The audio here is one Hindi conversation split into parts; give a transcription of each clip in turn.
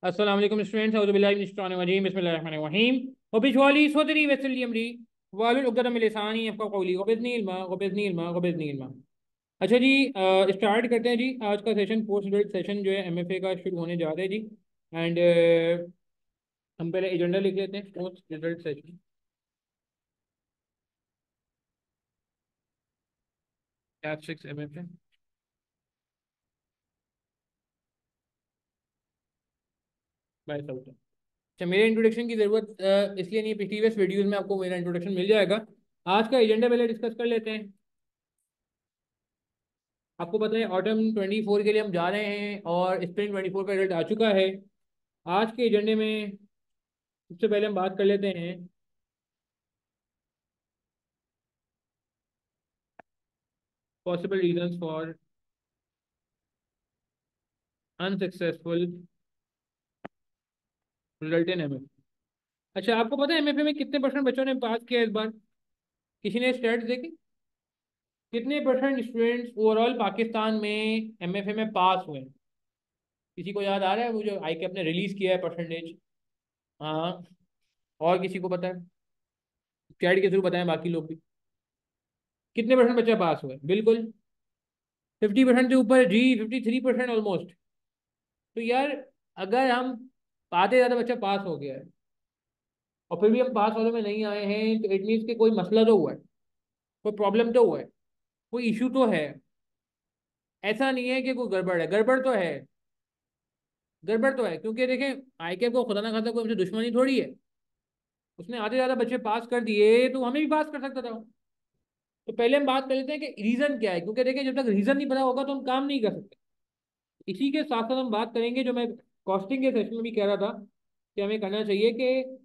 अस्सलाम वालेकुम स्टूडेंट्स, औज़ु बिल्लाहि मिनश शैतानिर रजीम, बिस्मिल्लाहिर रहमानिर रहीम। वबिशवाली सदरी वयस्सिर अमरी वाहलुल उक़दतम मिन लिसानी यफ़क़हू क़ौली वबिज़्निल इल्मा। अच्छा जी, स्टार्ट करते हैं जी। आज का सेशन पोस्ट ग्रेड सेशन जो है एमएफए का शुरू होने जा रहा है जी। एंड हम पहले एजेंडा लिख लेते हैं post grade session. Class 6 MFA by south. अच्छा, मेरे इंट्रोडक्शन की ज़रूरत इसलिए नहीं है, प्रीवियस वीडियोज़ में आपको मेरा इंट्रोडक्शन मिल जाएगा। आज का एजेंडा पहले डिस्कस कर लेते हैं। आपको पता है ऑटम 24 के लिए हम जा रहे हैं और स्प्रिंग 24 का रिजल्ट आ चुका है। आज के एजेंडे में सबसे पहले हम बात कर लेते हैं possible reasons for unsuccessful result in MFA. अच्छा, आपको पता है एमएफए में कितने परसेंट बच्चों ने पास किया इस बार? किसी ने स्टैट्स देखे? कितने परसेंट स्टूडेंट्स ओवरऑल पाकिस्तान में एमएफए में पास हुए? किसी को याद आ रहा है? वो जो आई के अपने रिलीज किया है परसेंटेज। हाँ। और किसी को पता है? चैट के थ्रू बताएं बाकी लोग भी। कितने परसेंट बच्चे पास हुए? बिल्कुल 50% से ऊपर जी, 53% ऑलमोस्ट। तो यार, अगर हम आधे ज़्यादा बच्चा पास हो गया है और फिर भी हम पास वालों में नहीं आए हैं, तो इट मीन्स कि कोई मसला तो हुआ है, कोई प्रॉब्लम तो हुआ है, कोई इशू तो है। ऐसा नहीं है कि कोई गड़बड़ है, गड़बड़ तो है। गड़बड़ तो है क्योंकि देखें, आईके को खुदा ना खासा कोई हमसे दुश्मनी थोड़ी है। उसने आधे ज़्यादा बच्चे पास कर दिए तो हमें भी पास कर सकता था। तो पहले हम बात कर लेते हैं कि रीज़न क्या है, क्योंकि देखिए, जब तक रीज़न नहीं पता होगा तो हम काम नहीं कर सकते। इसी के साथ साथ हम बात करेंगे, जो मैं कॉस्टिंग के सेशन में भी कह रहा था, कि हमें करना चाहिए कि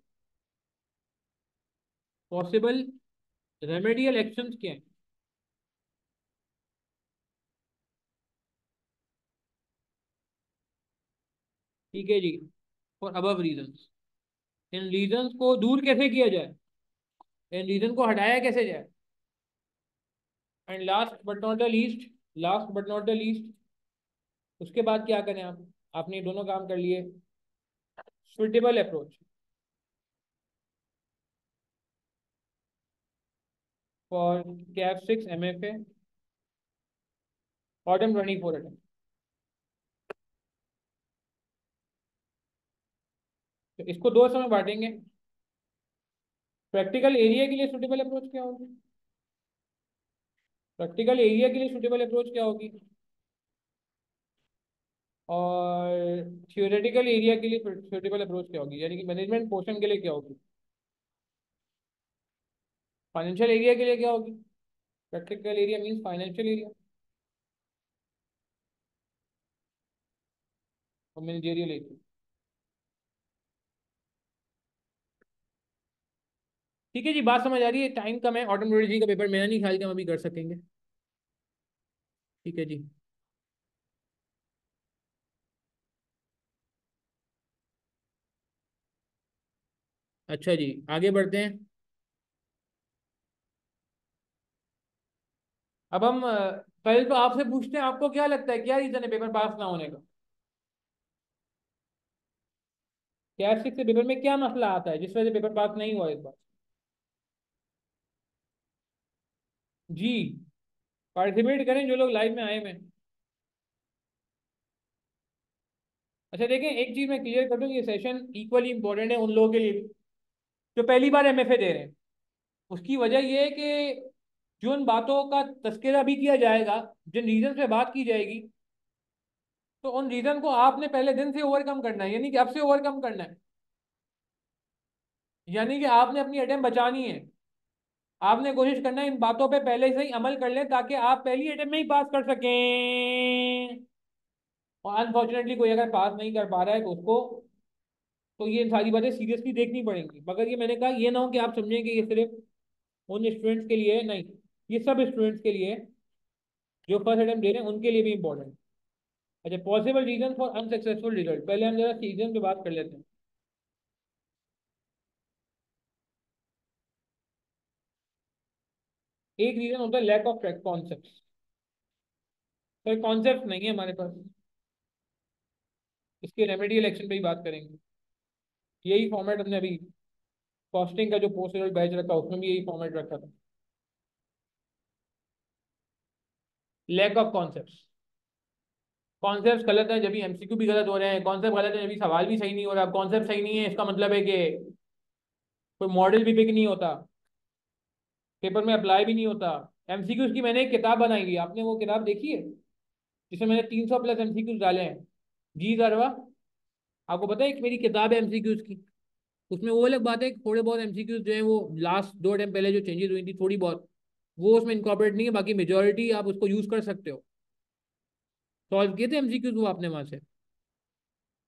पॉसिबल रेमेडियल एक्शंस क्या हैं। ठीक है जी। फॉर अबव रीजंस, इन रीजंस को दूर कैसे किया जाए, इन रीजन को हटाया कैसे जाए। And last but not the least, उसके बाद क्या करें आप? आपने ये दोनों काम कर लिए। Suitable approach for Kaif 6 MFA autumn 24 attempt. तो इसको दो समय बांटेंगे। प्रैक्टिकल एरिया के लिए सुटेबल अप्रोच क्या होगी? प्रैक्टिकल एरिया के लिए सुटेबल अप्रोच क्या होगी? और थियोरेटिकल एरिया के लिए सुटेबल अप्रोच क्या होगी, यानी कि मैनेजमेंट पोर्शन के लिए क्या होगी? फाइनेंशियल एरिया के लिए क्या होगी? Practical area means financial area और मैनेजेरियल एरिया। ठीक है जी, बात समझ आ रही है। टाइम कम है, ऑटोमोलॉजी का पेपर मेरा नहीं ख्याल कि हम अभी कर सकेंगे। ठीक है जी। अच्छा जी, आगे बढ़ते हैं। अब हम पहले तो आपसे पूछते हैं, आपको क्या लगता है क्या रीजन है पेपर पास ना होने का? कैट 6 से पेपर में क्या मसला आता है जिस वजह से पेपर पास नहीं हुआ इस बार? जी, पार्टिसिपेट करें जो लोग लाइव में आए हुए हैं। अच्छा देखें, एक चीज मैं क्लियर कर दूं, ये सेशन इक्वली इंपॉर्टेंट है उन लोगों के लिए भी जो पहली बार एमएफए दे रहे हैं। उसकी वजह यह है कि जो उन बातों का तस्करा भी किया जाएगा, जिन रीजन पे बात की जाएगी, तो उन रीजन को आपने पहले दिन से ओवरकम करना है, यानी कि अब से ओवरकम करना है। यानी कि आपने अपनी अटेम्प्ट बचानी है। आपने कोशिश करना है इन बातों पे पहले से ही अमल कर लें, ताकि आप पहली अटेम्प्ट में ही पास कर सकें। और अनफॉर्चुनेटली कोई अगर पास नहीं कर पा रहा है तो उसको, तो ये सारी बातें सीरियसली देखनी पड़ेंगी। मगर ये मैंने कहा, ये ना हो कि आप समझें कि ये सिर्फ उन स्टूडेंट्स के लिए है, नहीं, ये सब स्टूडेंट्स के लिए है जो फर्स्ट अटेम्प्ट दे रहे हैं, उनके लिए भी इंपॉर्टेंट। अच्छा, possible reason for unsuccessful result, पहले हम जरा रीजन पे बात कर लेते हैं। एक रीजन होता है लैक ऑफ कॉन्सेप्ट। तो कॉन्सेप्ट नहीं है हमारे पास। इसके रेमेडियल एक्शन पे ही बात करेंगे। यही फॉर्मेट हमने अभी कॉस्टिंग का जो पोस्ट रिजल्ट बैच रखा उसमें भी यही फॉर्मेट रखा था। Lack of concept. कॉन्सेप्ट गलत है जब भी एमसीक्यू भी गलत हो रहे हैं, कॉन्सेप्ट गलत है जब भी सवाल भी सही नहीं हो रहा। कॉन्सेप्ट सही नहीं है इसका मतलब है कि कोई मॉडल भी पिक नहीं होता, पेपर में अप्लाई भी नहीं होता। एमसीक्यूज की मैंने एक किताब बनाई हुई, आपने वो किताब देखी है जिसमें मैंने 300 प्लस एमसीक्यूज डाले हैं? जी जरवा, आपको पता है एक मेरी किताब है एमसीक्यूज की, उसमें वो अलग बात है कि थोड़े बहुत एमसीक्यूज जो है वो लास्ट 2 टाइम पहले जो चेंजेस हुई थी थोड़ी बहुत, वो उसमें इनकॉर्पोरेट नहीं है, बाकी मेजोरिटी आप उसको यूज कर सकते हो। सॉल्व किए थे एमसीक्यूज वो आपने वहां से?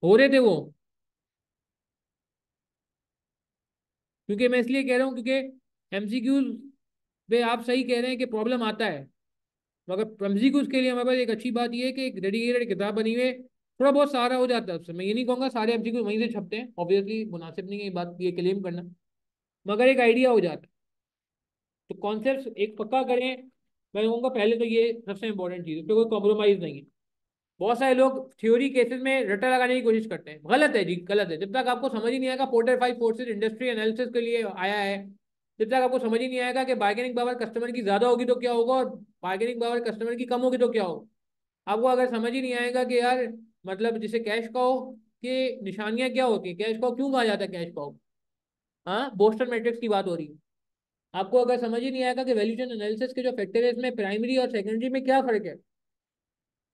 हो रहे थे वो? क्योंकि मैं इसलिए कह रहा हूँ क्योंकि एमसीक्यूज पे आप सही कह रहे हैं कि प्रॉब्लम आता है, मगर एमसीक्यूज के लिए हमारे पास एक अच्छी बात यह है कि एक डेडिकेटेड किताब बनी हुई है, थोड़ा बहुत सहारा हो जाता है उससे। मैं ये नहीं कहूँगा सारे एमसीक्यूज वहीं से छपते हैं, ऑब्वियसली मुनासिब नहीं है ये बात ये क्लेम करना, मगर एक आइडिया हो जाता है। तो कॉन्सेप्ट एक पक्का करें। मैं कहूँगा पहले तो ये सबसे इंपॉर्टेंट चीज़, उस पर कोई कॉम्प्रोमाइज़ नहीं है। बहुत सारे लोग थ्योरी केसेस में रट्टा लगाने की कोशिश करते हैं, गलत है जी, गलत है। जब तक आपको समझ ही नहीं आएगा पोर्टर 5 फोर्सेज इंडस्ट्री एनालिसिस के लिए आया है, जब तक आपको समझ ही नहीं आएगा कि बार्गेनिंग पावर कस्टमर की ज्यादा होगी तो क्या होगा और बार्गेनिंग पावर कस्टमर की कम होगी तो क्या होगा, आपको अगर समझ ही नहीं आएगा कि यार मतलब जिसे कैश काउ की निशानियां क्या होती है, कैश काउ क्यों कहा जाता है कैश काउ, हाँ बोस्टन मैट्रिक्स की बात हो रही है। आपको अगर समझ ही नहीं आएगा कि वैल्यूएशन एनालिसिस के जो फैक्टर है इसमें प्राइमरी और सेकेंडरी में क्या फर्क है,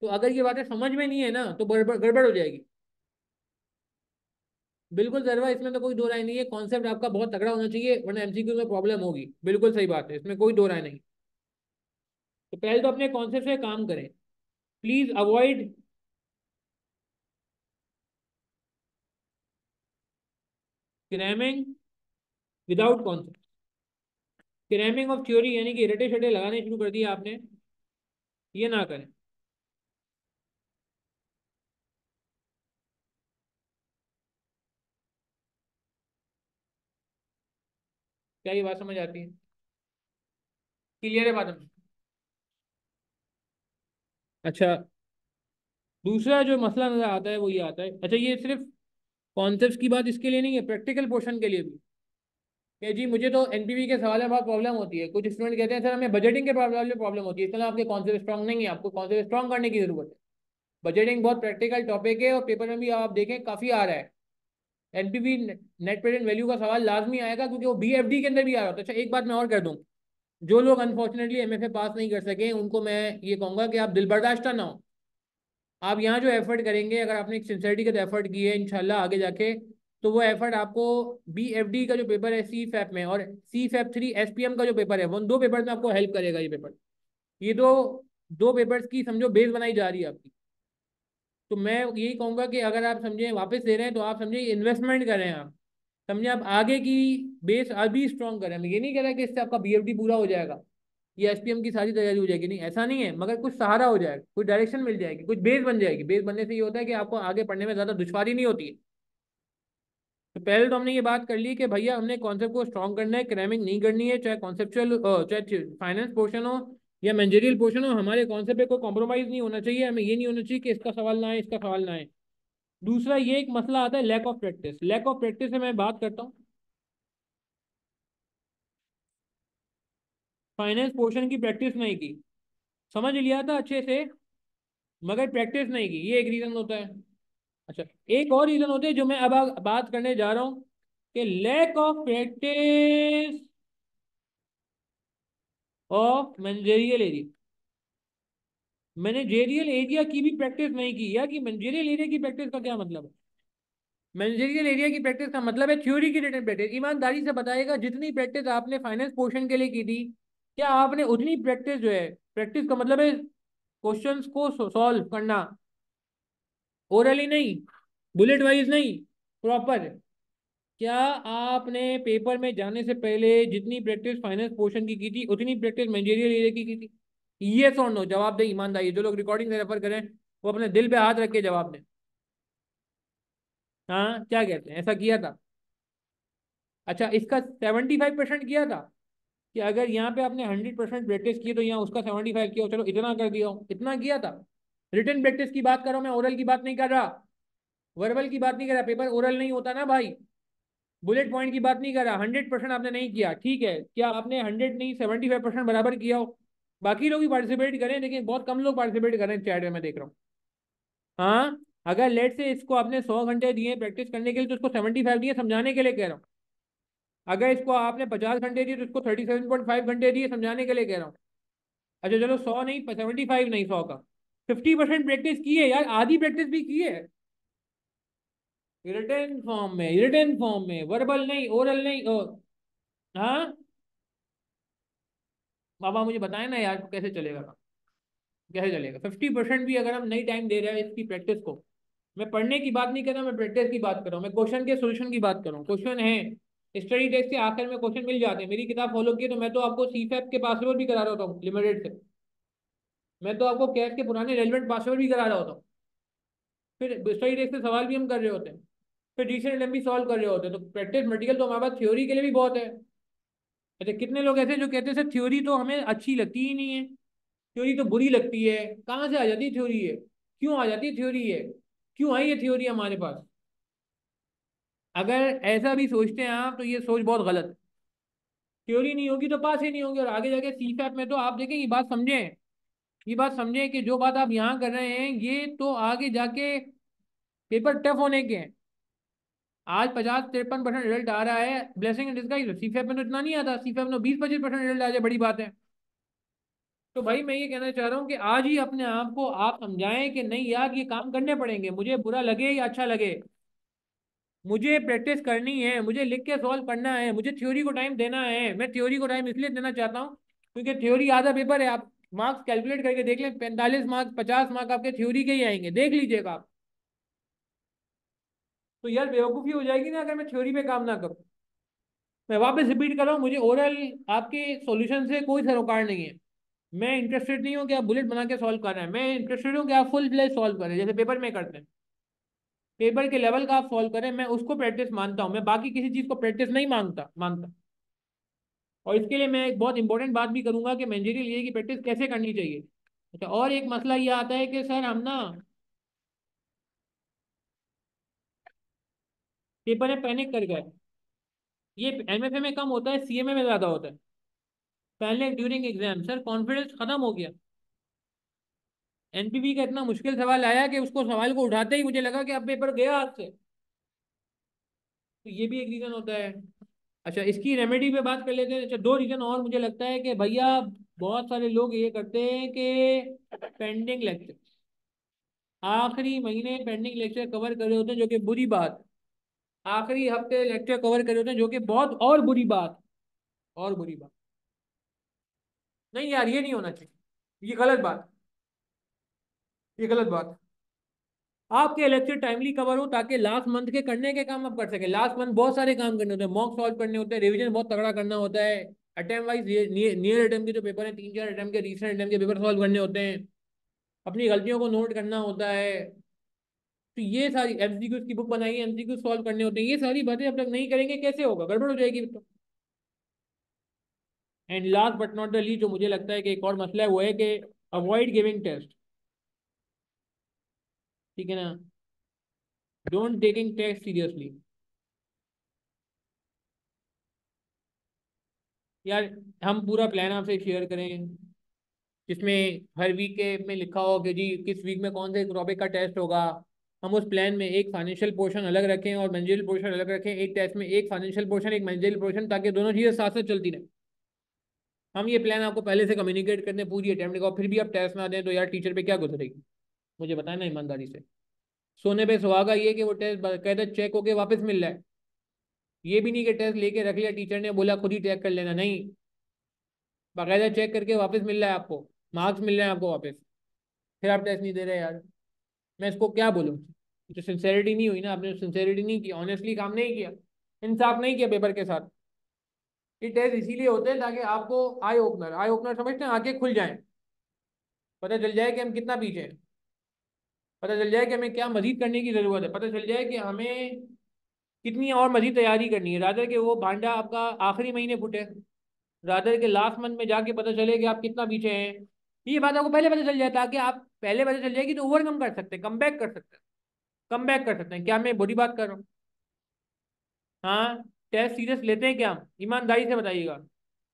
तो अगर ये बातें समझ में नहीं है ना तो गड़बड़ गड़बड़ हो जाएगी। बिल्कुल जरवा, इसमें तो कोई दो राय नहीं है, कॉन्सेप्ट आपका बहुत तगड़ा होना चाहिए वरना एमसीक्यू में प्रॉब्लम होगी, बिल्कुल सही बात है, इसमें कोई दो राय नहीं। तो पहले तो अपने कॉन्सेप्ट से काम करें, please avoid cramming without concept. Cramming of theory यानी कि रटे शटे लगाने शुरू कर दिए आपने, ये ना करें। क्या ये बात समझ आती है? क्लियर है बात हमें? अच्छा, दूसरा जो मसला नजर आता है वो ये आता है, अच्छा ये सिर्फ कॉन्सेप्ट की बात इसके लिए नहीं है, प्रैक्टिकल पोर्शन के लिए भी कि जी मुझे तो एनपीवी के सवाल में बहुत प्रॉब्लम होती है। कुछ स्टूडेंट कहते हैं सर हमें बजटिंग के प्रॉब्लम में प्रॉब्लम होती है, इसलिए आपके कॉन्सेप्ट स्ट्रॉन्ग नहीं है, आपको कॉन्सेप्ट स्ट्रॉन्ग करने की जरूरत है। बजटिंग बहुत प्रैक्टिकल टॉपिक है और पेपर में भी आप देखें काफी आ रहा है। एनपीवी नेट प्रेजेंट वैल्यू का सवाल लाजमी आएगा क्योंकि वो बीएफडी के अंदर भी आ रहा था। अच्छा एक बात मैं और कर दूं, जो लोग अनफॉर्चुनेटली एमएफए पास नहीं कर सके उनको मैं ये कहूंगा कि आप दिल बर्दाश्त ना हो, आप यहाँ जो एफर्ट करेंगे अगर आपने एक सिंसेरिटी का एफर्ट की है इंशाल्लाह आगे जाके, तो वो एफर्ट आपको बीएफडी का जो पेपर है सी फैप में और सी फैप 3 एसपीएम का जो पेपर है, वो उन दो पेपर में आपको हेल्प करेगा ये पेपर। ये तो दो पेपर्स की समझो बेस बनाई जा रही है आपकी। तो मैं यही कहूंगा कि अगर आप समझे वापस ले रहे हैं तो आप समझे इन्वेस्टमेंट करें, आप समझे आप आगे की बेस अभी स्ट्रॉन्ग करें। मैं ये नहीं कह रहा कि इससे आपका बीएफडी पूरा हो जाएगा या एसपीएम की सारी तैयारी हो जाएगी, नहीं ऐसा नहीं है, मगर कुछ सहारा हो जाएगा, कुछ डायरेक्शन मिल जाएगी, कुछ बेस बन जाएगी। बेस बनने से ये होता है कि आपको आगे पढ़ने में ज्यादा दुश्वारी नहीं होती है। तो पहले तो हमने ये बात कर ली कि भैया हमने कॉन्सेप्ट को स्ट्रॉन्ग करना है, क्रैमिंग नहीं करनी है, चाहे कॉन्सेप्चुअल चाहे फाइनेंस पोर्शन हो या मैनेजरियल पोर्शन हो, हमारे कॉन्सेप्ट पे कोई कॉम्प्रोमाइज नहीं होना चाहिए। हमें ये नहीं होना चाहिए कि इसका सवाल ना है इसका सवाल ना है। दूसरा ये एक मसला आता है lack of practice. Lack of practice से मैं बात करता हूँ, फाइनेंस पोर्शन की प्रैक्टिस नहीं की, समझ लिया था अच्छे से मगर प्रैक्टिस नहीं की, ये एक रीजन होता है। अच्छा, एक और रीजन होते हैं जो मैं अब बात करने जा रहा हूं कि lack of practice of managerial area. Managerial area की भी प्रैक्टिस नहीं की, या कि मैनेजरियल एरिया की प्रैक्टिस का क्या मतलब है? मैनेजरियल एरिया की प्रैक्टिस का मतलब है थ्योरी की रिटन प्रैक्टिस। ईमानदारी से बताएगा जितनी प्रैक्टिस आपने फाइनेंस पोर्शन के लिए की थी, क्या आपने उतनी प्रैक्टिस जो है, प्रैक्टिस का मतलब है क्वेश्चंस को सॉल्व करना, ओरली नहीं, बुलेट वाइज नहीं, प्रॉपर। क्या आपने पेपर में जाने से पहले जितनी प्रैक्टिस फाइनेंस पोर्शन की थी उतनी प्रैक्टिस मैनेजरियल एरिया की थी? ये और नो जवाब दे ईमानदारी, जो लोग रिकॉर्डिंग से रेफर करें वो अपने दिल पे हाथ रख के जवाब दें। हाँ क्या कहते हैं, ऐसा किया था? अच्छा, इसका 75% किया था कि अगर यहाँ पे आपने 100% प्रैक्टिस की तो यहाँ उसका 75 किया, चलो इतना कर दिया हो, इतना किया था। रिटर्न प्रैक्टिस की बात कर रहा हूँ मैं, ओरल की बात नहीं कर रहा। वर्बल की बात नहीं कर रहा, पेपर ओरल नहीं होता ना भाई। बुलेट पॉइंट की बात नहीं कर रहा। 100% आपने नहीं किया, ठीक है, क्या आपने 100 नहीं 75% बराबर किया हो? बाकी लोग भी पार्टिसिपेट करें, लेकिन बहुत कम लोग पार्टिसिपेट करें चैट में, मैं देख रहा हूँ। हाँ, अगर लेट से इसको आपने 100 घंटे दिए प्रैक्टिस करने के लिए, तो इसको 75 दिए समझाने के लिए कह रहा हूँ। अगर इसको आपने 50 घंटे दिए, तो इसको 37.5 घंटे दिए समझाने के लिए कह रहा हूँ। अच्छा चलो 100 नहीं, 75 नहीं, 100 का 50% प्रैक्टिस की है यार, आधी प्रैक्टिस भी की है। रिटन फॉर्म में, रिटन फॉर्म में, वर्बल नहीं, ओरल नहीं। हाँ, बाबा मुझे बताए ना यार, कैसे चलेगा? कैसे चलेगा? 50% भी अगर हम नहीं टाइम दे रहे हैं इसकी प्रैक्टिस को। मैं पढ़ने की बात नहीं कर रहा, मैं प्रैक्टिस की बात कर रहा हूँ, मैं क्वेश्चन के सोल्यूशन की बात कर रहा हूँ। क्वेश्चन है, स्टडी टेस्ट के आखिर में क्वेश्चन मिल जाते हैं। मेरी किताब फॉलो की तो मैं तो आपको सीफैप के पासवर्ड भी करा रहा होता हूँ लिमिटेड से। मैं तो आपको कैट के पुराने रेलिवेंट पासवर्ड भी करा रहा होता हूँ। फिर स्टडी टेस्ट के सवाल भी हम कर रहे होते हैं। फिर डिसीजन एम भी सॉल्व कर रहे होते हैं। तो प्रैक्टिस मटेरियल तो हमारे पास थ्योरी के लिए भी बहुत है। अच्छा, कितने लोग ऐसे जो कहते हैं सर थ्योरी तो हमें अच्छी लगती ही नहीं है, थ्योरी तो बुरी लगती है। कहाँ से आ जाती है थ्योरी है? क्यों आ जाती है थ्योरी है? क्यों आई है थ्योरी हमारे पास? अगर ऐसा भी सोचते हैं आप, तो ये सोच बहुत गलत है। थ्योरी नहीं होगी तो पास ही नहीं होगी। और आगे जाके सीफैप में तो आप देखें, ये बात समझें, ये बात समझें कि जो बात आप यहाँ कर रहे हैं, ये तो आगे जाके पेपर टफ होने के हैं। आज 50-53% रिजल्ट आ रहा है, ब्लेसिंग इन डिस्गाइज। सीफैप में तो इतना नहीं आता, सीफैप में 20-25% रिजल्ट आ जाए, बड़ी बात है। तो भाई मैं ये कहना चाह रहा हूँ कि आज ही अपने आप को आप समझाएं कि नहीं यार, ये काम करने पड़ेंगे, मुझे बुरा लगे या अच्छा लगे। मुझे प्रैक्टिस करनी है, मुझे लिख के सॉल्व करना है, मुझे थ्योरी को टाइम देना है। मैं थ्योरी को टाइम इसलिए देना चाहता हूँ क्योंकि थ्योरी आधा पेपर है। आप मार्क्स कैलकुलेट करके देख लें, 45 मार्क्स 50 मार्क्स आपके थ्योरी के ही आएंगे, देख लीजिएगा आप। तो यार बेवकूफ़ी हो जाएगी ना अगर मैं थ्योरी पे काम ना करूँ। मैं वापस रिपीट कर रहा हूँ, मुझे ओरल आपके सॉल्यूशन से कोई सरोकार नहीं है। मैं इंटरेस्टेड नहीं हूँ कि आप बुलेट बना के सॉल्व कर रहे हैं, मैं इंटरेस्टेड हूँ कि आप फुल फ्लेज सॉल्व करें जैसे पेपर में करते हैं। पेपर के लेवल का आप सॉल्व करें, मैं उसको प्रैक्टिस मानता हूँ, मैं बाकी किसी चीज़ को प्रैक्टिस नहीं मानता। और इसके लिए मैं एक बहुत इंपॉर्टेंट बात भी करूंगा कि मैनेजरियल ये की प्रैक्टिस कैसे करनी चाहिए। अच्छा, और एक मसला ये आता है कि सर हम ना पेपर में पैनिक कर गए। ये एमएफए में कम होता है, सीएमए में ज्यादा होता है। Panic during exam, sir confidence खत्म हो गया। एनपीवी का इतना मुश्किल सवाल आया कि उसको सवाल को उठाते ही मुझे लगा कि अब पेपर गया हाथ से। तो ये भी एक रीजन होता है। अच्छा, इसकी रेमेडी पे बात कर लेते हैं। अच्छा, दो रीजन और मुझे लगता है कि भैया बहुत सारे लोग ये करते हैं कि पेंडिंग लेक्चर, आखिरी महीने पेंडिंग लेक्चर कवर कर रहे होते हैं, जो कि बुरी बात। आखिरी हफ्ते लेक्चर कवर करे होते हैं, जो कि बहुत और बुरी बात। और बुरी बात। नहीं यार, ये नहीं होना चाहिए, ये गलत बात, ये गलत बात। आपके लेक्चर टाइमली कवर हो ताकि लास्ट मंथ के करने के काम आप कर सके। लास्ट मंथ बहुत सारे काम करने होते हैं, मॉक सॉल्व करने होते हैं, रिवीजन बहुत तगड़ा करना होता है। अटेम्प वाइज नियर अटेम्प के जो पेपर है, 3-4 अटेम्प के, रिसेंट अटेम्प के पेपर सॉल्व करने होते हैं। अपनी गलतियों को नोट करना होता है। तो ये सारी एमसीक्यू की बुक बनाई है, एमसीक्यू सॉल्व करने होते हैं। ये सारी बातें अब तक नहीं करेंगे कैसे होगा? गड़बड़ हो जाएगी तो। And last but not the least, जो मुझे लगता है कि एक और मसला है, वो है कि अवॉइड गिविंग टेस्ट। ठीक है ना? Don't taking test seriously. यार, हम पूरा प्लान आपसे शेयर करें जिसमें हर वीक के में लिखा हो कि जी किस वीक में कौन से टॉपिक का टेस्ट होगा। हम उस प्लान में एक फाइनेंशियल पोर्शन अलग रखें और मैनेजरियल पोर्शन अलग रखें। एक टेस्ट में एक फाइनेंशियल पोर्शन, एक मैनेजरियल पोर्शन, ताकि दोनों चीज़ें साथ साथ चलती रहें। हम ये प्लान आपको पहले से कम्युनिकेट करते हैं पूरी अटेम्प्ट का, और फिर भी आप टेस्ट ना दें तो यार टीचर पे क्या गुजरेगी? मुझे बताया ना ईमानदारी से। सोने पे सुहागा ये कि वो टेस्ट बाकायदा चेक होके वापस मिल रहा है। ये भी नहीं कि टेस्ट लेके रख लिया, टीचर ने बोला खुद ही चेक कर लेना, नहीं, बाकायदा चेक करके वापस मिल रहा है आपको, मार्क्स मिल रहे हैं आपको वापस। फिर आप टेस्ट नहीं दे रहे यार, मैं इसको क्या बोलूँ? तो सिंसेरिटी नहीं हुई ना, आपने सिंसेरिटी नहीं की, ऑनेस्टली काम नहीं किया, इंसाफ नहीं किया पेपर के साथ। ये टेस्ट इसीलिए होते हैं ताकि आपको आई ओपनर समझते हैं, आंखें खुल जाएं, पता चल जाए कि हम कितना पीछे हैं, पता चल जाए कि हमें क्या मजीद करने की जरूरत है, पता चल जाए कि हमें कितनी और मजीद तैयारी करनी है, रादर के वो भांडा आपका आखिरी महीने फूटे, रादर के लास्ट मंथ में जाके पता चले कि आप कितना पीछे हैं। ये बात आपको पहले पता चल जाए ताकि आप पहले पता चल जाएगी तो ओवरकम कर सकते हैं, कम बैक कर सकते हैं। कम बैक कर सकते हैं। क्या मैं बुरी बात कर रहा हूँ? हाँ। टेस्ट सीरियस लेते हैं क्या हम? ईमानदारी से बताइएगा।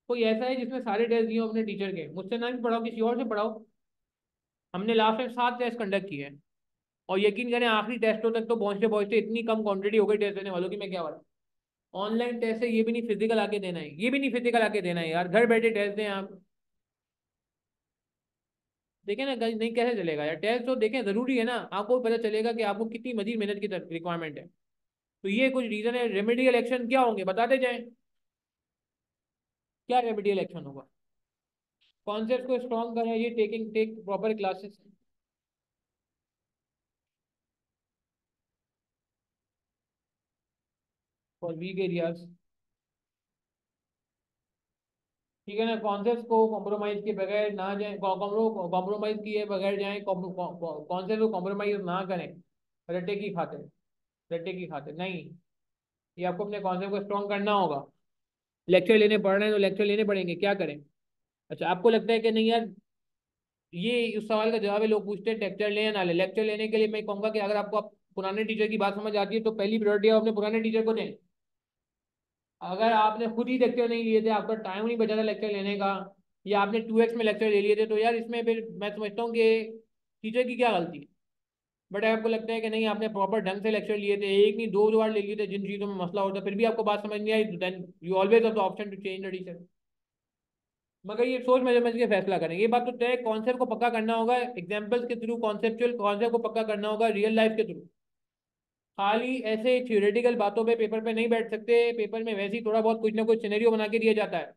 कोई ऐसा है जिसमें सारे टेस्ट दिए हो अपने टीचर के? मुझसे ना भी पढ़ाओ, किसी और से पढ़ाओ। हमने लास्ट टाइम 7 टेस्ट कंडक्ट किए हैं, और यकीन करें आखिरी टेस्टों तक तो पहुंचते पहुंचते इतनी कम क्वांटिटी हो गई टेस्ट देने वालों की, मैं क्या बताऊं। ऑनलाइन टेस्ट है, ये भी नहीं फिजिकल आके देना है, ये भी नहीं फिजिकल आके देना है यार, घर बैठे टेस्ट दें आप। देखें ना नहीं, कैसे चलेगा यार? टेस्ट तो देखें, जरूरी है ना, आपको पता चलेगा कि आपको कितनी मजीद मेहनत की रिक्वायरमेंट है। तो ये कुछ रीजन है। रेमेडियल एक्शन क्या होंगे बताते जाएं। क्या रेमेडियल एक्शन होगा? कॉन्सेप्ट को स्ट्रॉन्ग करें, ये take proper classes for weak areas. ठीक है ना, कॉन्सेप्ट को कॉम्प्रोमाइज के बगैर ना जाए, कॉम्प्रोमाइज किए बगैर जाएं, कॉन्सेप्ट को कॉम्प्रोमाइज ना करें रट्टे की खातिर। रट्टे की खातिर नहीं, ये आपको अपने कॉन्सेप्ट को स्ट्रॉन्ग करना होगा। लेक्चर लेने पड़ रहे हैं तो लेक्चर लेने पड़ेंगे, क्या करें। अच्छा, आपको लगता है कि नहीं यार, ये उस सवाल का जवाब है, लोग पूछते हैं लेक्चर लें या ना ले। लेक्चर लेने के लिए मैं कहूंगा कि अगर आपको पुराने टीचर की बात समझ आती है तो पहली प्रायोरिटी आप अपने पुराने टीचर को दें। अगर आपने खुद ही लेक्चर नहीं लिए थे, आपका टाइम नहीं बचा था लेक्चर लेने का, या आपने 2x में लेक्चर ले लिए थे, तो यार इसमें फिर मैं समझता हूँ कि टीचर की क्या गलती है। बट आपको लगता है कि नहीं, आपने प्रॉपर ढंग से लेक्चर लिए थे, एक नहीं दो बार ले लिए थे, जिन चीज़ों में मसला होता है, फिर भी आपको बात समझ नहीं आई, then you always have the option to change the teacher. मगर ये सोच समझ समझ के फैसला करें, ये बात तो तय, कॉन्सेप्ट को पक्का करना होगा एग्जाम्पल्स के थ्रू, कॉन्सेप्चुअल कॉन्सेप्ट को पक्का करना होगा रियल लाइफ के थ्रू। खाली ऐसे थ्योरेटिकल बातों पे पेपर पे नहीं बैठ सकते। पेपर में वैसे ही थोड़ा बहुत कुछ ना कुछ सिनेरियो बना के दिया जाता है।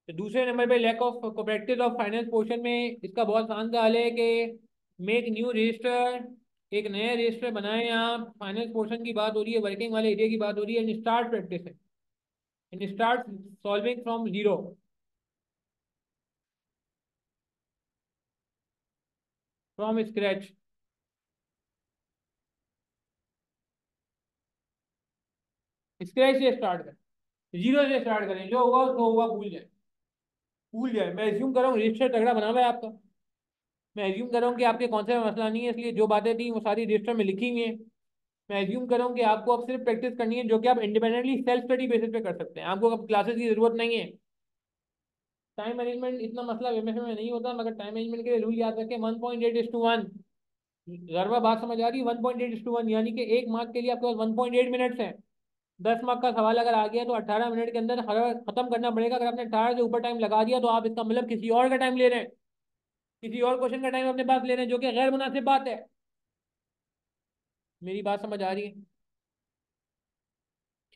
तो दूसरे नंबर पे lack of practice of finance portion में इसका बहुत आसान सा हल है कि मेक न्यू रजिस्टर, एक नया रजिस्टर बनाएं आप। फाइनेंस पोर्शन की बात हो रही है, वर्किंग वाले एरिया की बात हो रही है, एंड स्टार्ट प्रैक्टिस है, and start solving from zero, from scratch. Scratch से स्टार्ट करें, जीरो से स्टार्ट करें, जो होगा उसको होगा, भूल जाए। भूल जाए। मैं एज्यूम कर रहा हूँ रजिस्टर तगड़ा बना हुआ है आपका। मैं एज्यूम कर रहा हूँ कि आपके कॉन्सेप्ट में मसला नहीं है, इसलिए जो बातें थी वो सारी रजिस्टर में लिखी हुई हैं। मैं एज्यूम कर रहा हूँ कि आपको अब सिर्फ प्रैक्टिस करनी है, जो कि आप इंडिपेंडेंटली सेल्फ स्टडी बेसिस पे कर सकते हैं, आपको अब क्लासेस की जरूरत नहीं है। टाइम मैनेजमेंट इतना मसला एमएफए में नहीं होता, मगर टाइम मैनेजमेंट के लिए रूल याद रखें, 1.8:1। गरबा बात समझ आ रही है? 1.8:1 यानी कि एक मार्क के लिए आपके पास 1.8 मिनट्स है। 10 मार्क का सवाल अगर आ गया तो 18 मिनट के अंदर खत्म करना पड़ेगा। अगर आपने 18 से ऊपर टाइम लगा दिया तो आप इसका मतलब किसी और का टाइम ले रहे हैं, किसी और क्वेश्चन का टाइम अपने पास ले रहे हैं, जो कि गैर मुनासिब बात है। मेरी बात समझ आ रही है?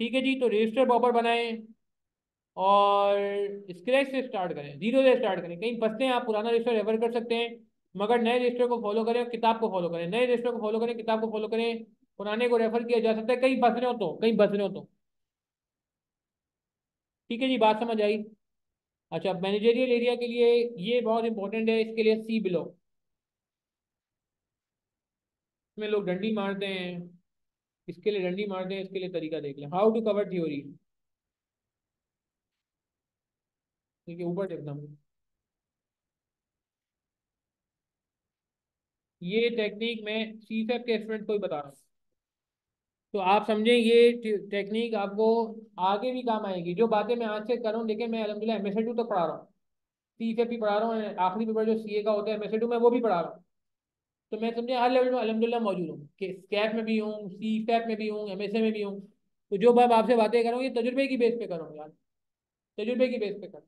ठीक है जी, तो रजिस्टर प्रॉपर बनाएं, और स्क्रैच से स्टार्ट करें, जीरो से स्टार्ट करें। कहीं फंसते हैं आप, पुराना रजिस्टर रेफर कर सकते हैं, मगर नए रजिस्टर को फॉलो करें और किताब को फॉलो करें। नए रजिस्टर को फॉलो करें, किताब को फॉलो करें। पुराने को रेफर किया जा सकता है, कहीं फंस रहे हो तो, कहीं फंस रहे हो तो। ठीक है जी, बात समझ आई? अच्छा, मैनेजरियल एरिया के लिए ये बहुत इंपॉर्टेंट है, इसके लिए सी बिलो। इसमें लोग डंडी मारते हैं, इसके लिए डंडी मारते हैं, इसके लिए तरीका देख लें, हाउ टू कवर थ्योरी। ठीक है, ऊपर देखना। ये टेक्निक मैं सी सेप के स्टूडेंट को ही बता रहा हूँ, तो आप समझें ये टेक्निक आपको आगे भी काम आएगी। जो बातें मैं आज से कर रहा हूँ, देखिए मैं अलहमदिल्ला एमएसए 2 तक पढ़ा रहा हूँ, सी सेप भी पढ़ा रहा हूँ, आखिरी पेपर जो सीए का होता है एमएसए 2 में, वो भी पढ़ा रहा हूँ। तो मैं समझे हर लेवल में अलहमदिल्ला मौजूद हूँ, कि स्कैप में भी हूँ, सी सेप में भी हूँ, एमएसए में भी हूँ। तो जो मैं आपसे बातें कर रहा हूँ ये तजुर्बे की बेस पे कर रहा हूँ यार, तजुर्बे की बेस पे कर।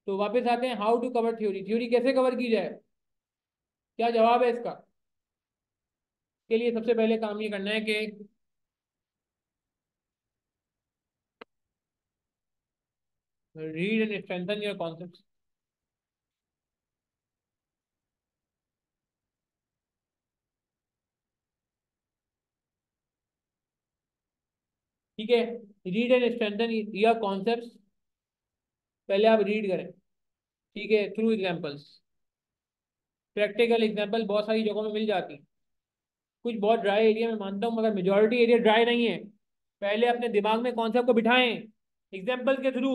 तो वापस आते हैं, how to cover theory, theory कैसे कवर की जाए, क्या जवाब है इसका। के लिए सबसे पहले काम ये करना है कि read and strengthen your concept. ठीक है, read and strengthen your concept. पहले आप रीड करें, ठीक है, थ्रू एग्जांपल्स। प्रैक्टिकल एग्जांपल बहुत सारी जगहों में मिल जाती हैं, कुछ बहुत ड्राई एरिया में मानता हूँ, मगर मेजोरिटी एरिया ड्राई नहीं है। पहले अपने दिमाग में कॉन्सेप्ट को बिठाएं एग्जाम्पल के थ्रू,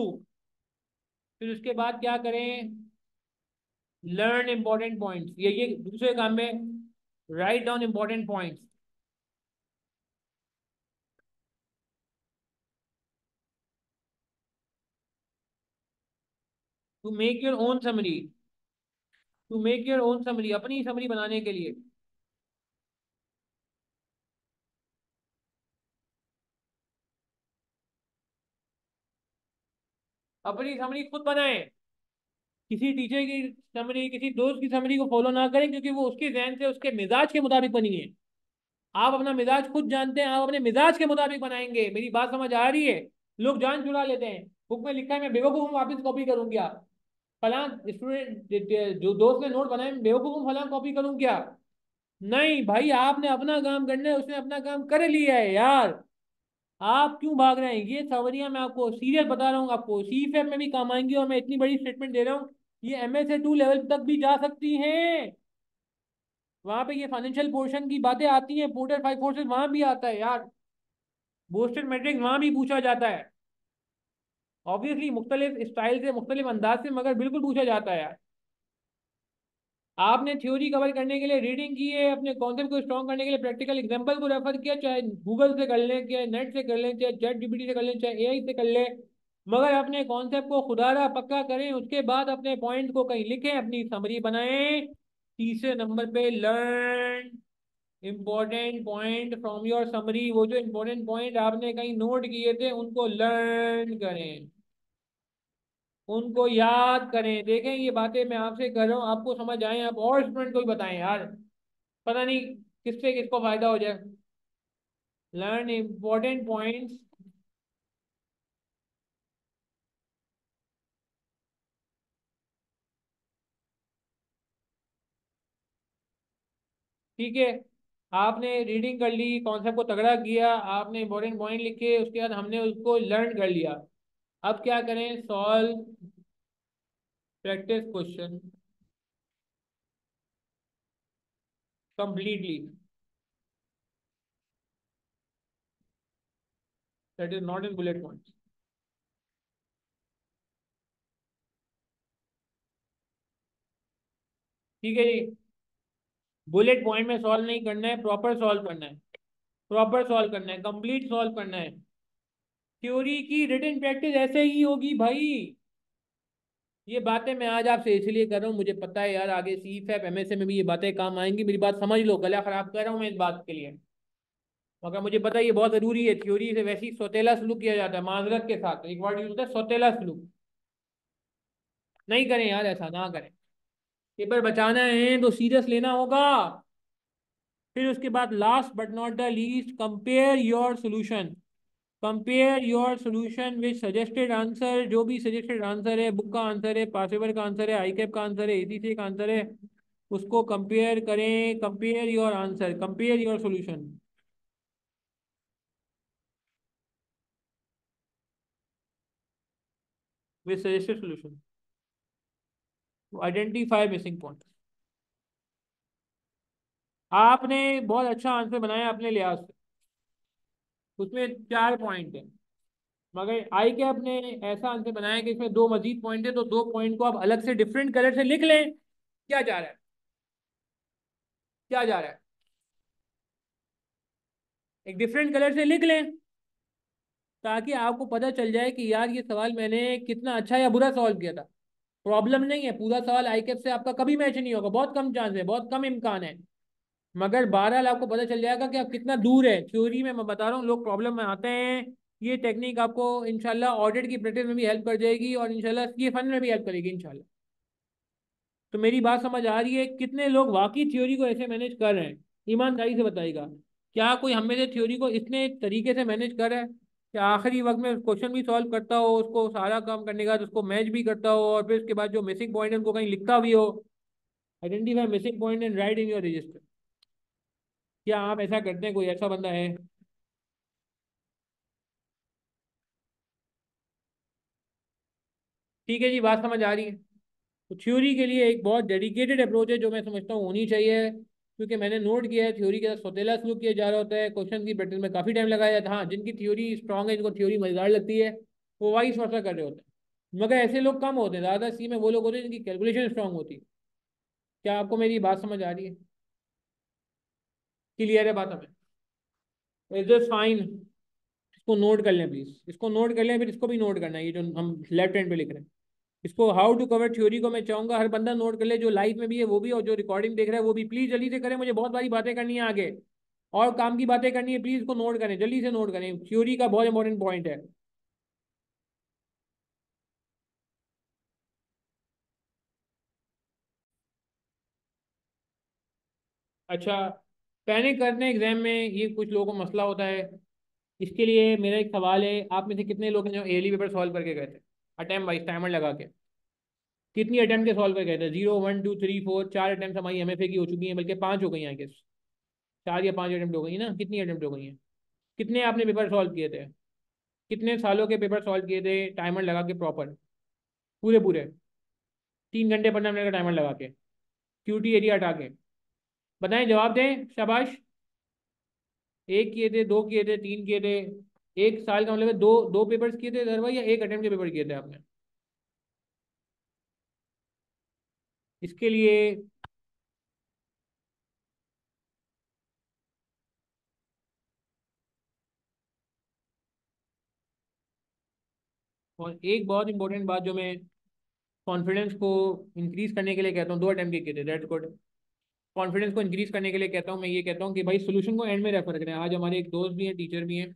फिर उसके बाद क्या करें, लर्न इंपॉर्टेंट पॉइंट्स। ये दूसरे काम में write down important points to make your own summary, to make your own summary, अपनी समरी बनाने के लिए। अपनी समरी खुद बनाए, किसी टीचर की समरी, किसी दोस्त की समरी को फॉलो ना करें, क्योंकि वो उसके जहन से, उसके मिजाज के मुताबिक बनी है। आप अपना मिजाज खुद जानते हैं, आप अपने मिजाज के मुताबिक बनाएंगे। मेरी बात समझ आ रही है? लोग जान छुड़ा लेते हैं, बुक में लिखा है मैं बेवकूफ हूँ, वापिस कॉपी करूँ क्या? फलां स्टूडेंट जो दोस्त ने नोट बनाए, मैं बेवकूफ हूँ, फलां कॉपी करूँ क्या? नहीं भाई, आपने अपना काम करना है, उसने अपना काम कर लिया है यार। आप क्यों भाग रहे हैं? ये सवरियां मैं आपको सीरियस बता रहा हूँ, आपको सीफेप में भी काम आएंगी, और मैं इतनी बड़ी स्टेटमेंट दे रहा हूँ, ये MSA 2 लेवल तक भी जा सकती हैं। वहां पे ये फाइनेंशियल पोर्शन की बातें आती हैं, पोर्टर 5 फोर्सेस वहां भी आता है यार, बोस्टन मैट्रिक्स वहां भी पूछा जाता है। ऑब्वियसली मुख्तलिफ स्टाइल से, मुख्तलिफ अंदाज से, मगर बिल्कुल पूछा जाता है यार। आपने थ्योरी कवर करने के लिए रीडिंग की है, अपने कॉन्सेप्ट को स्ट्रॉन्ग करने के लिए प्रैक्टिकल एग्जांपल को रेफर किया, चाहे गूगल से कर लें, चाहे नेट से कर लें, चाहे चैट जीपीटी से कर लें, चाहे AI से कर लें, मगर अपने कॉन्सेप्ट को खुदारा पक्का करें, उसके बाद अपने पॉइंट को कहीं लिखें, अपनी समरी बनाएं। तीसरे नंबर पे learn important point from your summary, वो जो इंपॉर्टेंट पॉइंट आपने कहीं नोट किए थे उनको लर्न करें, उनको याद करें। देखें ये बातें मैं आपसे कर रहा हूँ, आपको समझ आए, आप और स्टूडेंट को भी बताएं यार, पता नहीं किससे किसको फायदा हो जाए। Learn important points. ठीक है, आपने रीडिंग कर ली, कॉन्सेप्ट को तगड़ा किया, आपने इंपॉर्टेंट पॉइंट लिखे, उसके बाद हमने उसको लर्न कर लिया। अब क्या करें? Solve practice question completely, that is not in bullet points. ठीक है जी, बुलेट पॉइंट में सॉल्व नहीं करना है, प्रॉपर सॉल्व करना है, प्रॉपर सॉल्व करना है, कंप्लीट सॉल्व करना है। थ्योरी की रिटन प्रैक्टिस ऐसे ही होगी भाई। ये बातें मैं आज आपसे इसलिए कर रहा हूँ, मुझे पता है यार आगे CFAP MSA में भी ये बातें काम आएंगी, मेरी बात समझ लो, गला खराब कर रहा हूँ मैं इस बात के लिए, मगर मुझे पता है ये बहुत जरूरी है। थ्योरी से वैसे ही सौतेला सलूक किया जाता है, माजरत के साथ एक वर्ड यूज होता है, सौतेला सलूक। नहीं करें यार, ऐसा ना करें। पेपर बचाना है तो सीरियस लेना होगा। फिर उसके बाद last but not the least, compare your solution, compare your solution with suggested answer. जो भी सजेस्टेड आंसर है, बुक का आंसर है, पासेवर का आंसर है, ICAP का आंसर है, ACCA का आंसर है, उसको कंपेयर करें। Compare your answer, compare your solution with suggested solution, identify missing point. आपने बहुत अच्छा आंसर बनाया अपने लिहाज से, उसमें 4 पॉइंट है, मगर ICAP ने ऐसा आंसर बनाया कि इसमें 2 मजीद पॉइंट है, तो 2 पॉइंट को आप अलग से डिफरेंट कलर से लिख लें। क्या जा रहा है? क्या जा रहा है? एक डिफरेंट कलर से लिख लें, ताकि आपको पता चल जाए कि यार ये सवाल मैंने कितना अच्छा या बुरा सॉल्व किया था। प्रॉब्लम नहीं है, पूरा सवाल ICAP से आपका कभी मैच नहीं होगा, बहुत कम चांस है, बहुत कम इम्कान है, मगर बहरहाल आपको पता चल जाएगा कि आप कितना दूर है। थ्योरी में मैं बता रहा हूँ लोग प्रॉब्लम में आते हैं, ये टेक्निक आपको इंशाल्लाह ऑडिट की प्रैक्टिस में भी हेल्प कर जाएगी, और इंशाल्लाह ये फन में भी हेल्प करेगी इंशाल्लाह। तो मेरी बात समझ आ रही है? कितने लोग वाकई थ्योरी को ऐसे मैनेज कर रहे हैं? ईमानदारी से बताइएगा, क्या कोई हम में से थ्योरी को इतने तरीके से मैनेज कर रहा है कि आखिरी वक्त में क्वेश्चन भी सॉल्व करता हो, उसको सारा काम करने के बाद उसको मैच भी करता हो, और फिर उसके बाद जो मिसिंग पॉइंट है उनको कहीं लिखता भी हो? Identify missing point and right in your register. क्या आप ऐसा करते हैं? कोई ऐसा बंदा है? ठीक है जी, बात समझ आ रही है? तो थ्योरी के लिए एक बहुत डेडिकेटेड अप्रोच है जो मैं समझता हूँ होनी चाहिए, क्योंकि मैंने नोट किया है थ्योरी के साथ सौतेला सलूक किया जा रहा होता है, क्वेश्चन की प्रैक्टिस में काफ़ी टाइम लगाया जाता है। हाँ, जिनकी थ्योरी स्ट्रांग है, जिनको थ्योरी मजेदार लगती है, वो वाइस वर्सा कर रहे होते हैं, मगर ऐसे लोग कम होते हैं, ज़्यादा सी में वो लोग होते हैं जिनकी कैलकुलेशन स्ट्रांग होती है। क्या आपको मेरी बात समझ आ रही है? क्लियर है बात हमें? Is this fine? इसको नोट कर लें प्लीज, इसको नोट कर लें, फिर इसको भी नोट करना है, ये जो हम लेफ्ट हैंड पे लिख रहे हैं। इसको हाउ टू कवर थ्योरी को मैं चाहूंगा हर बंदा नोट कर ले, जो लाइव में भी है वो भी, और जो रिकॉर्डिंग देख रहा है वो भी। प्लीज जल्दी से करें, मुझे बहुत सारी बातें करनी है आगे, और काम की बातें करनी है। प्लीज इसको नोट करें, जल्दी से नोट करें, थ्योरी का बहुत इंपॉर्टेंट पॉइंट है। अच्छा, पैनिक करते हैं एग्जाम में, ये कुछ लोगों को मसला होता है। इसके लिए मेरा एक सवाल है, आप में से कितने लोग हैं जो एली पेपर सॉल्व करके गए थे, अटेम्प्ट वाइज टाइमर लगा के? कितनी अटेम्प्ट के सॉल्व करके गए थे? 0 1 2 3 4, 4 अटेम्प्ट हमारी एमएफए की हो चुकी हैं, बल्कि 5 हो गई हैं आई गेस। 4 या 5 अटेम्प्ट हो गई ना? कितनी अटेम्प्ट हो गई हैं? कितने आपने पेपर सॉल्व किए थे? कितने सालों के पेपर सॉल्व किए थे टाइमर लगा के प्रॉपर, पूरे पूरे 3 घंटे 15 मिनट का टाइमर लगा के, क्यूटी एरिया हटा के? बताएं, जवाब दें, शाबाश। एक किए थे, दो किए थे, तीन किए थे? एक साल का मतलब है दो दो पेपर्स किए थे इधर भाई, या एक अटेम्प्ट के पेपर किए थे आपने? इसके लिए और एक बहुत इंपॉर्टेंट बात जो मैं कॉन्फिडेंस को इंक्रीज करने के लिए कहता हूँ, 2 अटेम्प्ट के किए थे, दैट्स गुड। कॉन्फिडेंस को इंक्रीज करने के लिए कहता हूँ, मैं ये कहता हूँ कि भाई सोल्यूशन को एंड में रेफर करें। आज हमारे एक दोस्त भी हैं, टीचर भी हैं,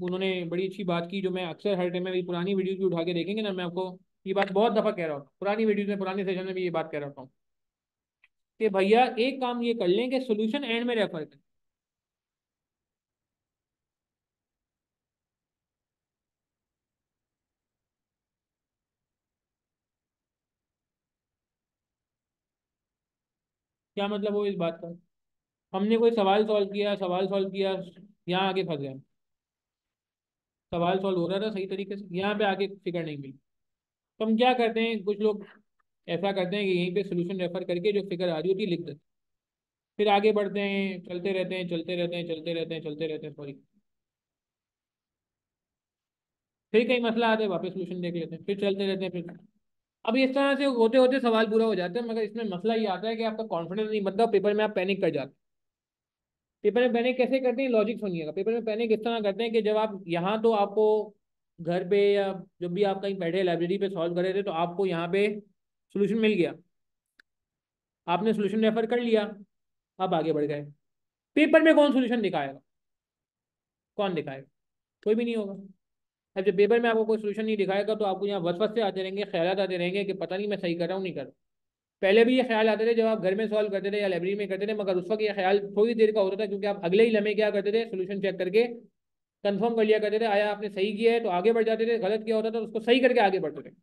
उन्होंने बड़ी अच्छी बात की, जो मैं अक्सर हर टाइम में भी पुरानी वीडियोज भी उठा के देखेंगे ना, मैं आपको ये बात बहुत दफ़ा कह रहा हूँ, पुरानी वीडियोज में पुराने सेशन में भी ये बात कह रहा हूँ कि भैया एक काम ये कर लें कि सोल्यूशन एंड में रेफर करें। क्या मतलब वो इस बात का? हमने कोई सवाल सॉल्व किया, सवाल सॉल्व किया, यहाँ आके फंस गए। सवाल सॉल्व हो रहा था सही तरीके से, यहाँ पे आके फिगर नहीं मिली। तो हम क्या करते हैं, कुछ लोग ऐसा करते हैं कि यहीं पे सोल्यूशन रेफर करके जो फिगर आ रही होती है लिख देते हैं, फिर आगे बढ़ते हैं, चलते रहते हैं, चलते रहते हैं, चलते रहते हैं, चलते रहते हैं, सॉरी, फिर कहीं मसला आता है वापस सोल्यूशन देख लेते हैं, फिर चलते रहते हैं, फिर अब इस तरह से होते होते सवाल पूरा हो जाता है। मगर इसमें मसला ये आता है कि आपका कॉन्फिडेंस नहीं बनता, पेपर में आप पैनिक कर जाते हैं। पेपर में पैनिक कैसे करते हैं, लॉजिक सुनिएगा। पेपर में पैनिक इस तरह करते हैं कि जब आप यहाँ, तो आपको घर पे या जब भी आप कहीं बैठे लाइब्रेरी पे सॉल्व कर रहे थे, तो आपको यहाँ पे सोल्यूशन मिल गया, आपने सोल्यूशन रेफर कर लिया, आप आगे बढ़ गए। पेपर में कौन सोल्यूशन दिखाएगा? कौन दिखाएगा? कोई भी नहीं होगा। अब जब पेपर में आपको कोई सोल्यूशन नहीं दिखाएगा, तो आपको यहाँ वसवस से आते रहेंगे, ख्याल आते रहेंगे कि पता नहीं मैं सही कर रहा हूँ नहीं कर रहा। पहले भी ये ख्याल आते थे जब आप घर में सॉल्व करते थे या लाइब्रेरी में करते थे, मगर उस वक्त ये ख्याल थोड़ी देर का होता था, क्योंकि आप अगले ही लम्हे क्या करते थे, सोल्यूशन चेक करके कंफर्म कर लिया करते थे, आया आपने सही किया है तो आगे बढ़ जाते थे, गलत किया होता था तो उसको सही करके आगे बढ़ते थे।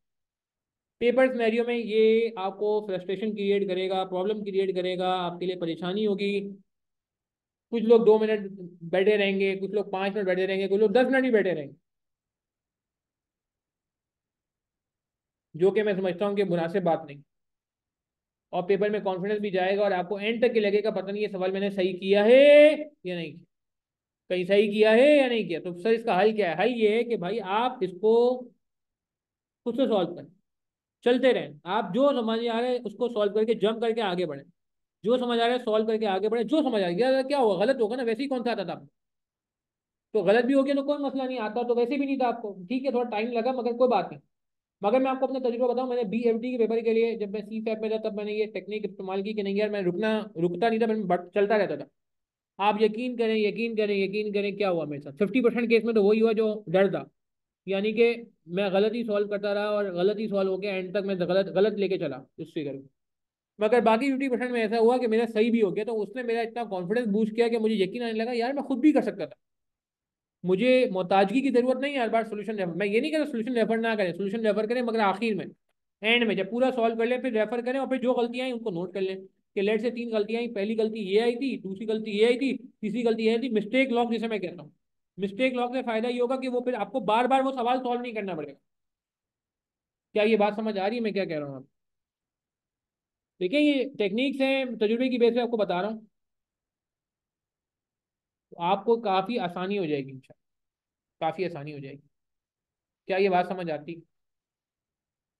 पेपर सिनेरियो में ये आपको फ्रस्ट्रेशन क्रिएट करेगा, प्रॉब्लम क्रिएट करेगा, आपके लिए परेशानी होगी। कुछ लोग 2 मिनट बैठे रहेंगे, कुछ लोग 5 मिनट बैठे रहेंगे, कुछ लोग 10 मिनट भी बैठे रहेंगे, जो कि मैं समझता हूँ कि मुनासिब बात नहीं। और पेपर में कॉन्फिडेंस भी जाएगा, और आपको एंड तक के लगेगा पता नहीं ये सवाल मैंने सही किया है या नहीं किया, कहीं सही किया है या नहीं किया। तो सर इसका हल क्या है? हल ये है कि भाई आप इसको खुद से सॉल्व करें, चलते रहें। आप जो समझ आ रहा है उसको सॉल्व करके जंप करके आगे बढ़े, जो समझ आ रहा है सॉल्व करके आगे बढ़े। जो समझ आ गया क्या होगा, गलत होगा ना, वैसे ही कौन सा आता था आपको? तो गलत भी हो गया तो कोई मसला नहीं, आता तो वैसे भी नहीं था आपको, ठीक है थोड़ा टाइम लगा मगर कोई बात नहीं। मगर मैं आपको अपना तजुर्बा बताऊं, मैंने बीएमटी के पेपर के लिए जब मैं सी फैप में था, तब मैंने ये टेक्निक इस्तेमाल की कि नहीं यार, मैं रुकता नहीं था, मैं बट चलता रहता था। आप यकीन करें, यकीन करें, यकीन करें, क्या हुआ मेरे साथ 50% केस में तो वही हुआ जो डर था। यानी कि मैं गलत ही सॉल्व करता रहा, और गलत ही सॉल्व हो गया, एंड तक मैं गलत गलत लेके चला उस फिगर को। मगर बाकी 50% में ऐसा हुआ कि मेरा सही भी हो गया, तो उसने मेरा इतना कॉन्फिडेंस बूस्ट किया कि मुझे यकीन आने लगा यार मैं खुद भी कर सकता था। मुझे मोहताजगी की जरूरत नहीं है हर बार सोल्यूशन रेफर। मैं ये नहीं कहता सोल्यूशन रेफर ना करें, सोल्यूशन रेफर करें, मगर आखिर में, एंड में जब पूरा सॉल्व कर लें फिर रेफर करें, और फिर जो गलतियां आई उनको नोट कर लें कि लेट से 3 गलतियां आई, पहली गलती ये आई थी, दूसरी गलती ये आई थी, तीसरी गलती ये आई थी। मिस्टेक लॉक जिसे मैं कहता हूँ, मिस्टेक लॉक से फायदा ये होगा कि वो फिर आपको बार बार वो सवाल सॉल्व नहीं करना पड़ेगा। क्या ये बात समझ आ रही है मैं क्या कह रहा हूँ? आप देखिए, ये टेक्निक्स हैं, तजुर्बे की बेस पे आपको बता रहा हूँ, तो आपको काफ़ी आसानी हो जाएगी इंशाल्लाह, काफ़ी आसानी हो जाएगी। क्या ये बात समझ आती?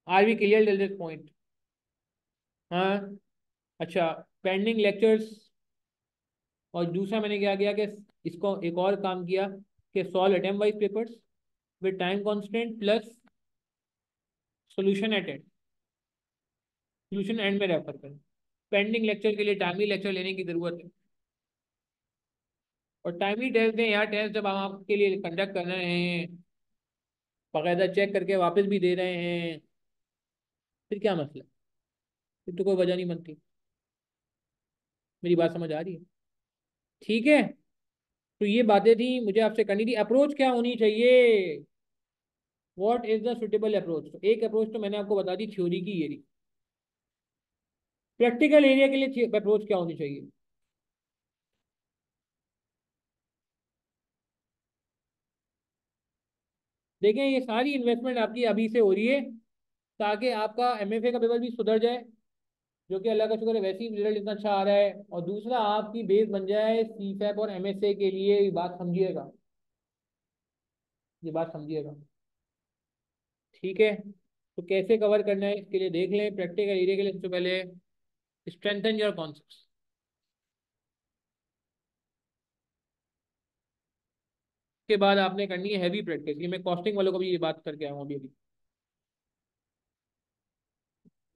Are we clear till this point? हाँ। अच्छा, पेंडिंग लेक्चर्स और दूसरा मैंने क्या किया कि इसको एक और काम किया कि solve attempt wise papers with time constant plus solution at end, solution end में रेफर करें। पेंडिंग लेक्चर के लिए टाइमली लेक्चर लेने की जरूरत है। और टाइमली टेस्ट दें यार, टेस्ट जब हम आपके लिए कंडक्ट कर रहे हैं, बाकायदा चेक करके वापस भी दे रहे हैं, फिर क्या मसला, फिर तो कोई वजह नहीं बनती। मेरी बात समझ आ रही है? ठीक है। तो ये बातें थी मुझे आपसे करनी थी। अप्रोच क्या होनी चाहिए, what is the suitable approach. तो एक अप्रोच तो मैंने आपको बता दी, थ्योरी की ये रही। प्रैक्टिकल एरिया के लिए अप्रोच क्या होनी चाहिए। देखें, ये सारी इन्वेस्टमेंट आपकी अभी से हो रही है ताकि आपका एमएफए का पेपर भी सुधर जाए, जो कि अल्लाह का शुक्र है वैसे ही रिजल्ट इतना अच्छा आ रहा है। और दूसरा आपकी बेस बन जाए सीफैप और एमएसए के लिए। ये बात समझिएगा, ये बात समझिएगा। ठीक है। तो कैसे कवर करना है इसके लिए देख लें। प्रैक्टिकल एरिया के लिए सबसे पहले स्ट्रेंथन योर कॉन्सेप्ट्स। के बाद आपने करनी है हैवी प्रैक्टिस। ये मैं कॉस्टिंग वालों को भी ये बात करके आया हूँ अभी अभी।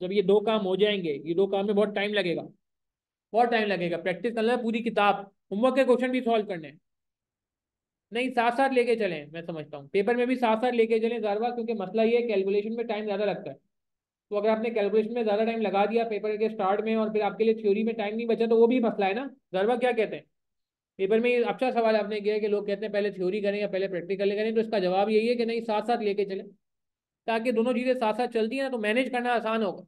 जब ये दो काम हो जाएंगे, ये दो काम में बहुत टाइम लगेगा, बहुत टाइम लगेगा। प्रैक्टिस करना है पूरी किताब, होमवर्क के क्वेश्चन भी सॉल्व करने हैं। नहीं, साथ साथ लेके चलें, मैं समझता हूँ पेपर में भी साथ साथ लेके चलें ज़्यादा, क्योंकि मसला ये है कैलकुलेशन में टाइम ज़्यादा लगता है। तो अगर आपने कैलकुलेशन में ज़्यादा टाइम लगा दिया पेपर के स्टार्ट में और फिर आपके लिए थ्योरी में टाइम नहीं बचा, तो वो भी मसला है ना। ज़रवा क्या कहते हैं पेपर में, ये अच्छा सवाल आपने किया कि लोग कहते हैं पहले थ्योरी करें या पहले प्रैक्टिकल करें। तो इसका जवाब यही है कि नहीं, साथ साथ लेके चलें, ताकि दोनों चीज़ें साथ साथ चलती हैं ना, तो मैनेज करना आसान होगा।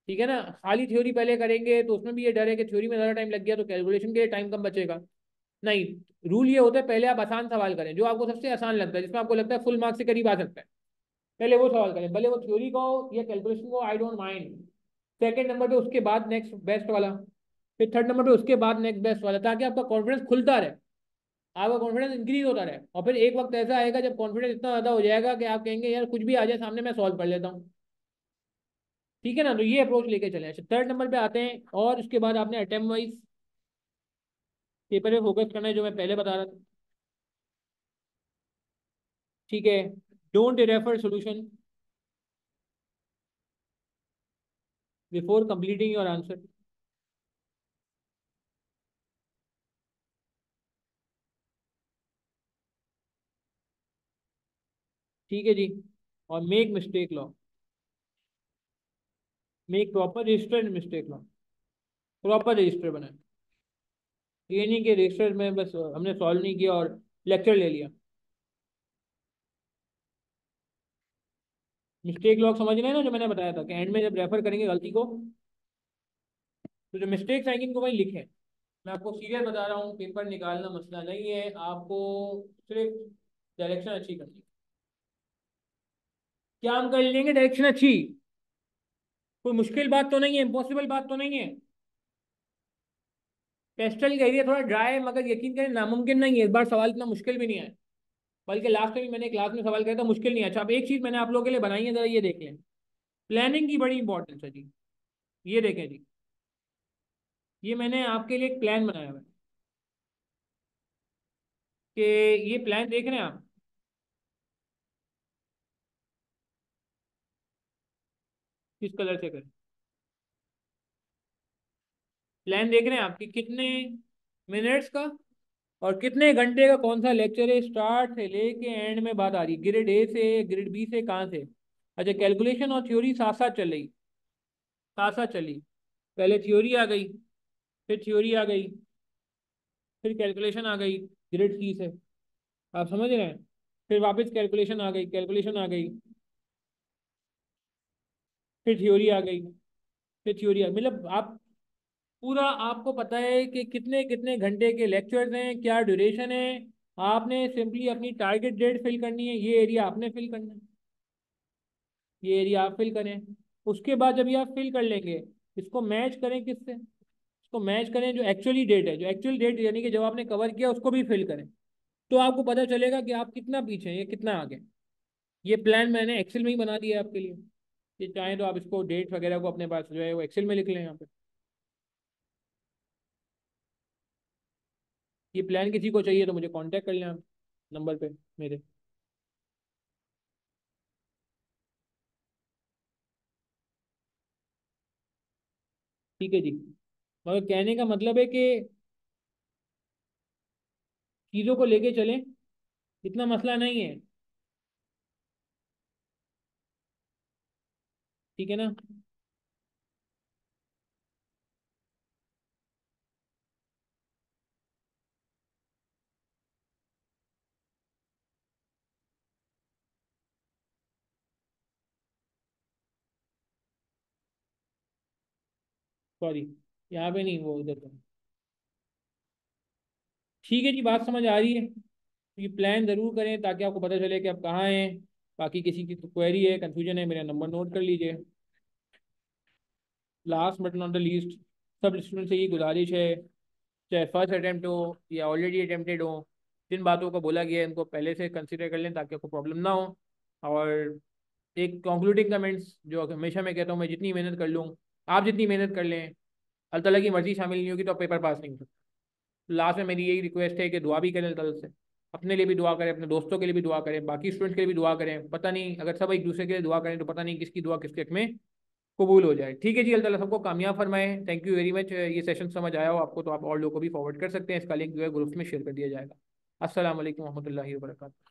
ठीक है ना। खाली थ्योरी पहले करेंगे तो उसमें भी ये डर है कि थ्योरी में ज़्यादा टाइम लग गया तो कैलकुलेशन के लिए टाइम कम बचेगा। नहीं, रूल ये होता है पहले आप आसान सवाल करें, जो आपको सबसे आसान लगता है, जिसमें आपको लगता है फुल मार्क्स से करीब आ सकता है, पहले वो सवाल करें, भले वो थ्योरी का हो या कैलकुलेशन को, I don't mind. Second number पे उसके बाद नेक्स्ट बेस्ट वाला, फिर थर्ड नंबर पे उसके बाद नेक्स्ट बेस्ट वाला, ताकि आपका कॉन्फिडेंस खुलता रहे, आपका कॉन्फिडेंस इंक्रीज होता रहे। और फिर एक वक्त ऐसा आएगा जब कॉन्फिडेंस इतना ज्यादा हो जाएगा कि आप कहेंगे यार कुछ भी आ जाए सामने मैं सॉल्व कर लेता हूँ। ठीक है ना। तो ये अप्रोच लेके चले। अच्छा, थर्ड नंबर पे आते हैं, और उसके बाद आपने अटेम्प्ट वाइज पेपर पे फोकस करना है, जो मैं पहले बता रहा था। ठीक है। Don't refer solution before completing your answer. ठीक है जी। और make mistake law, make proper register and mistake law. Proper register बनाए, ये नहीं कि रजिस्टर में बस हमने सॉल्व नहीं किया और लेक्चर ले लिया। मिस्टेक लॉग समझ रहे हैं ना, जो मैंने बताया था कि एंड में जब रेफर करेंगे गलती को, तो जो मिस्टेक्स आएंगी इनको वहीं लिखें। मैं आपको सीरियस बता रहा हूँ, पेपर निकालना मसला नहीं है, आपको सिर्फ डायरेक्शन अच्छी करनी है। क्या हम कर लेंगे डायरेक्शन अच्छी, कोई मुश्किल बात तो नहीं है, इम्पॉसिबल बात तो नहीं है। पेस्टल का एरिया थोड़ा ड्राई है, मगर यकीन करें नामुमकिन नहीं है, इस बार सवाल इतना मुश्किल भी नहीं है। बल्कि लास्ट टाइम भी मैंने क्लास में सवाल किया था, मुश्किल नहीं है। अच्छा, अब एक चीज मैंने आप लोगों के लिए बनाई है, जरा ये देख लें। प्लानिंग की बड़ी इंपॉर्टेंस है जी। ये देखें जी, ये मैंने आपके लिए एक प्लान बनाया हुआ है कि ये प्लान देख रहे हैं आप, किस कलर से करें। प्लान देख रहे हैं आप कि कितने मिनट्स का और कितने घंटे का कौन सा लेक्चर है, स्टार्ट से लेके एंड में बात आ रही है, ग्रेड ए से ग्रेड बी से, कहाँ से। अच्छा, कैलकुलेशन और थ्योरी साथ साथ चल रही, साथ साथ चली। पहले थ्योरी आ गई, फिर थ्योरी आ गई, फिर कैलकुलेशन आ गई ग्रेड सी से, आप समझ रहे हैं। फिर वापस कैलकुलेशन आ गई, कैलकुलेशन आ गई, फिर थ्योरी आ गई, फिर थ्योरी आ, मतलब आप पूरा, आपको पता है कि कितने कितने घंटे के लेक्चर्स हैं, क्या ड्यूरेशन है। आपने सिंपली अपनी टारगेट डेट फिल करनी है, ये एरिया आपने फिल करना है, ये एरिया आप फिल करें। उसके बाद जब ये आप फिल कर लेंगे, इसको मैच करें किससे, इसको मैच करें जो एक्चुअली डेट है, जो एक्चुअल डेट यानी कि जब आपने कवर किया उसको भी फिल करें। तो आपको पता चलेगा कि आप कितना पीछे हैं, ये कितना आगे। ये प्लान मैंने एक्सेल में ही बना दिया है आपके लिए। ये चाहें तो आप इसको डेट वगैरह को अपने पास जो है वो एक्सेल में लिख लें यहाँ पे। ये प्लान किसी को चाहिए तो मुझे कांटेक्ट कर लें आप नंबर पे मेरे। ठीक है जी। मगर कहने का मतलब है कि चीज़ों को लेके चलें, इतना मसला नहीं है। ठीक है ना। सॉरी, यहाँ पे नहीं, वो उधर पे। ठीक है जी, बात समझ आ रही है। तो ये प्लान ज़रूर करें ताकि आपको पता चले कि आप कहाँ हैं। बाकी किसी की क्वेरी है, कंफ्यूजन है, मेरा नंबर नोट कर लीजिए। Last but not the least, सब स्टूडेंट से ये गुजारिश है, चाहे फर्स्ट अटेम्प्ट हो या ऑलरेडी अटेम्प्टेड हो, जिन बातों का बोला गया है उनको पहले से कंसिडर कर लें ताकि आपको प्रॉब्लम ना हो। और एक कंक्लूडिंग कमेंट्स जो हमेशा मैं कहता हूँ, मैं जितनी मेहनत कर लूँ, आप जितनी मेहनत कर लें, अल्लाह ताला की मर्जी शामिल नहीं होगी तो आप पेपर पास नहीं कर सकते। लास्ट में मेरी यही रिक्वेस्ट है कि दुआ भी करें अल्लाह ताला से, अपने लिए भी दुआ करें, अपने दोस्तों के लिए भी दुआ करें, बाकी स्टूडेंट्स के लिए भी दुआ करें। पता नहीं, अगर सब एक दूसरे के लिए दुआ करें तो पता नहीं किसकी दुआ किसके हक में कबूल हो जाए। ठीक है जी, अल्लाह ताला सबको कामयाब फरमाए। Thank you very much. ये सेशन समझ आया हो आपको तो आप और लोगों को भी फॉरवर्ड कर सकते हैं, इसका लिंक जो है ग्रुप्स में शेयर कर दिया जाएगा। अस्सलाम वालेकुम रहमतुल्लाहि व बरकातहू।